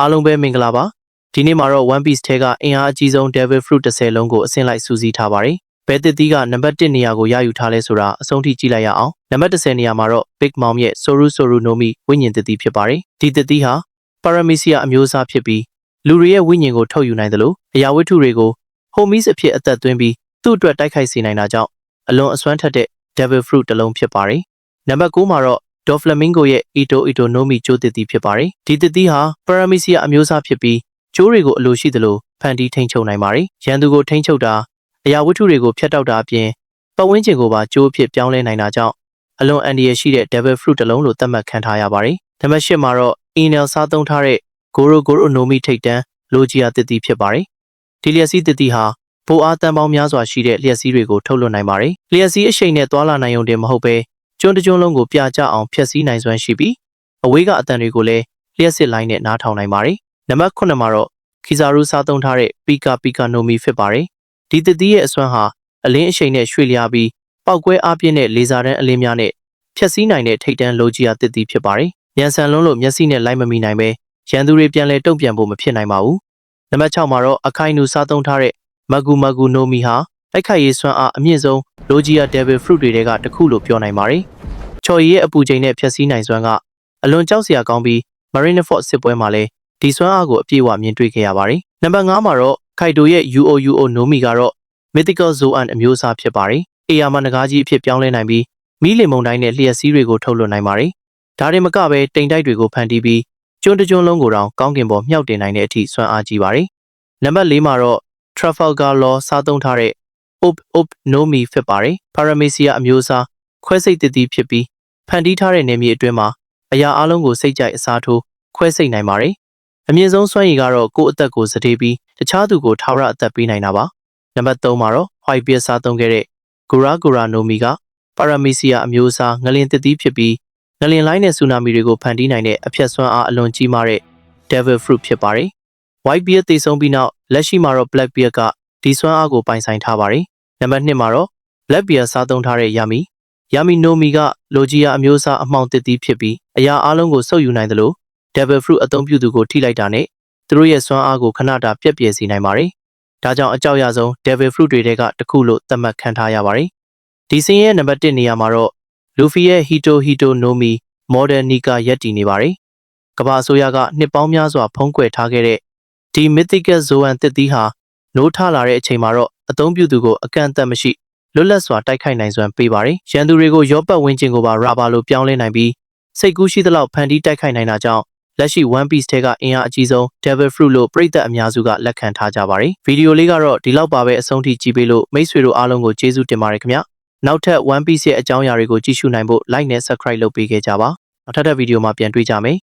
အားလုံးပဲမင်္ဂလာပါဒီနေ့မှာတော့ One Piece ထဲကအင်အားအကြီးဆုံး Devil Fruit 10လုံးကိုအဆင့်လိုက်စူးစီးထားပါတယ်ဘယ်တစ်သီးကနံပါတ်1နေရာကိုရယူထားလဲဆိုတာအဆုံးထိကြည့်လိုက်ရအောင်နံပါတ်10နေရာမှာတော့ Big Mom ရဲ့ Soru no Mi ဝိညာဉ်တစ်သီးဖြစ်ပါတယ်ဒီတစ်သီးဟာ Paramecia အမျိုးအစားဖြစ်ပြီးလူတွေရဲ့ဝိညာဉ်ကိုထုတ်ယူနိုင်တယ်လို့အရာဝတ္ထုတွေကို Homies အဖြစ်အသက်သွင်းပြီးသူ့အတွက်တိုက်ခိုက်စေနိုင်တာကြောင့်အလွန်အစွမ်းထက်တဲ့ Devil Fruit တစ်လုံးဖြစ်ပါတယ်နံပါတ်9မှာတော့ Doflamingo ရဲ့ Ito no Mi ကျိုးတစ်သီးဖြစ်ပါတယ်ဒီတစ်သီးဟာ Paramecia အမျိုးအစားဖြစ်ပြီးကျိုးတွေကိုအလိုရှိသလိုဖန်တီးထိန်းချုပ်နိုင်ပါတယ်ရန်သူကိုထိန်းချုပ်တာအရာဝတ္ထုတွေကိုဖျက်တောက်တာအပြင်ပတ်ဝန်းကျင်ကိုပါကျိုးအဖြစ်ပြောင်းလဲနိုင်တာကြောင့်အလွန်အန္တရာယ်ရှိတဲ့ Devil Fruit တစ်လုံးလို့သတ်မှတ်ခံထားရပါတယ်နံပါတ်10မှာတော့ Enel စားသုံးထားတဲ့ Goro no Mi ထိပ်တန်း Logia တစ်သီးဖြစ်ပါတယ်ဒီလျက်စီးတစ်သီးဟာပိုအားတန်ပေါင်းများစွာရှိတဲ့လျက်စီးတွေကိုထုတ်လွှတ်နိုင်ပါတယ်လျက်စီးအရှိန်နဲ့သွာလာနိုင်ုံတင်မဟုတ်ဘဲကျွန်းတစ်ကျွန်းလုံးကိုပြကျအောင်ဖျက်ဆီးနိုင်စွမ်းရှိပြီးအဝေးကအတန်တွေကိုလည်းလျှက်စစ်လိုင်းနဲ့နားထောင်နိုင်ပါတယ်နံပါတ်9မှာတော့ Kizaru စားသုံးထားတဲ့ Pika no Mi ဖြစ်ပါတယ်ဒီတစ်သီးရဲ့အစွမ်းဟာအလင်းအရှိန်နဲ့ရွှေ့လျားပြီးပောက်ကွဲအားပြင်းတဲ့လေဆာတန်းအလင်းများနဲ့ဖျက်ဆီးနိုင်တဲ့ထိပ်တန်း Logia တစ်သီးဖြစ်ပါတယ်ညံဆန်လုံးလို့မျက်စိနဲ့လိုက်မမီနိုင်ပဲရန်သူတွေပြန်လဲတုံ့ပြန်ဖို့မဖြစ်နိုင်ပါဘူးနံပါတ်6မှာတော့ Akainu စားသုံးထားတဲ့ Magu no Mi ဟာတိုက်ခိုက်ရေးစွမ်းအားအမြင့်ဆုံး Logia Devil Fruit တွေကတစ်ခုလို့ပြောနိုင်ပါတယ်ချော်ရည်ရဲ့အပူချိန်နဲ့ဖျက်ဆီးနိုင်စွမ်းကအလွန်ကြောက်စရာကောင်းပြီး Marineford စစ်ပွဲမှာလည်းဒီစွမ်းအားကိုအပြည့်အဝမြင်တွေ့ခဲ့ရပါတယ်နံပါတ်5မှာတော့ Kaido ရဲ့ UO no Mi ကတော့ Mythical Zoan အမျိုးအစားဖြစ်ပါတယ်အေယာမနဂါးကြီးအဖြစ်ပြောင်းလဲနိုင်ပြီးမီးလင်မုန်တိုင်းနဲ့လျှက်စီးတွေကိုထုတ်လွှတ်နိုင်ပါတယ်ဒါတွေမကပဲတိမ်တိုက်တွေကိုဖန်တီးပြီးကျွန်းတစ်ကျွန်းလုံးကိုတောင်ကောင်းကင်ပေါ်မြှောက်တင်နိုင်တဲ့အထိစွမ်းအားကြီးပါတယ်နံပါတ်4မှာတော့ Trafalgar Law စားသုံးထားတဲ့ Up no Mi ဖြစ်ပါတယ် Paramecia အမျိုးအစားခွဲစိတ်တစ်သီးဖြစ်ပြီးဖန်တီးထားတဲ့နယ်မြေအတွင်းမှာအရာအလုံးကိုစိတ်ကြိုက်အစားထိုးခွဲစိတ်နိုင်ပါတယ်အမြင့်ဆုံးစွမ်းရည်ကတော့ကိုယ့်အသက်ကိုစတေးပြီးတခြားသူကိုထာဝရအသက်ပေးနိုင်တာပါနံပါတ်3မှာတော့ White Beard စားသုံးခဲ့တဲ့ Gora no Mi က Paramecia အမျိုးအစားငလျင်တစ်သီးဖြစ်ပြီးငလျင်လိုင်းနဲ့ဆူနာမီတွေကိုဖန်တီးနိုင်တဲ့အဖြတ်စွမ်းအားအလွန်ကြီးမားတဲ့ Devil Fruit ဖြစ်ပါတယ် White Beard တည်ဆုံးပြီးနောက်လက်ရှိမှာတော့ Black Beard ကဒီစွမ်းအားကိုပိုင်ဆိုင်ထားပါတယ်နံပါတ်2မှာတော့ Black Beard စားသုံးထားတဲ့ Yami no Mi က Logia အမျိုးအစားအမှောင်တစ်သီးဖြစ်ပြီးအရာအလုံးကိုစုပ်ယူနိုင်သလို Devil Fruit အသုံးပြုသူကိုထိလိုက်တာနဲ့သူတို့ရဲ့စွမ်းအားကိုခဏတာပြက်ပြယ်စေနိုင်ပါတယ်ဒါကြောင့်အကြောက်ရဆုံး Devil Fruit တွေထဲကတစ်ခုလို့သတ်မှတ်ခံထားရပါတယ်ဒီစင်းရဲ့နံပါတ်1နေရာမှာတော့ Luffy ရဲ့ Hito no Mi Model Nika ရပ်တည်နေပါတယ်ကမ္ဘာအစိုးရကနှစ်ပေါင်းများစွာဖုံးကွယ်ထားခဲ့တဲ့ဒီ Mythical Zoan တစ်သီးဟာနိုးထလာတဲ့အချိန်မှာတော့အသုံးပြုသူကိုအကန့်အသတ်မရှိလွတ်လပ်စွာတိုက်ခိုက်နိုင်စွမ်းပေးပါတယ်ရန်သူတွေကိုရောပတ်ဝန်းကျင်ကိုပါရာဘာလိုပြောင်းလဲနိုင်ပြီးစိတ်ကူးရှိသလောက်ဖန်တီးတိုက်ခိုက်နိုင်တာကြောင့်လက်ရှိ One Piece ထဲကအင်အားအကြီးဆုံး Devil Fruit လို့ပရိသတ်အများစုကလက်ခံထားကြပါတယ်ဗီဒီယိုလေးကတော့ဒီလောက်ပါပဲအဆုံးထိကြည့်ပေးလို့မိတ်ဆွေတို့အားလုံးကိုကျေးဇူးတင်ပါတယ်ခင်ဗျနောက်ထပ် One Piece ရဲ့အကြောင်းအရာတွေကိုကြည့်ရှုနိုင်ဖို့ like နဲ့ subscribe လုပ်ပေးခဲ့ကြပါနောက်ထပ်ဗီဒီယိုမှာပြန်တွေ့ကြမယ်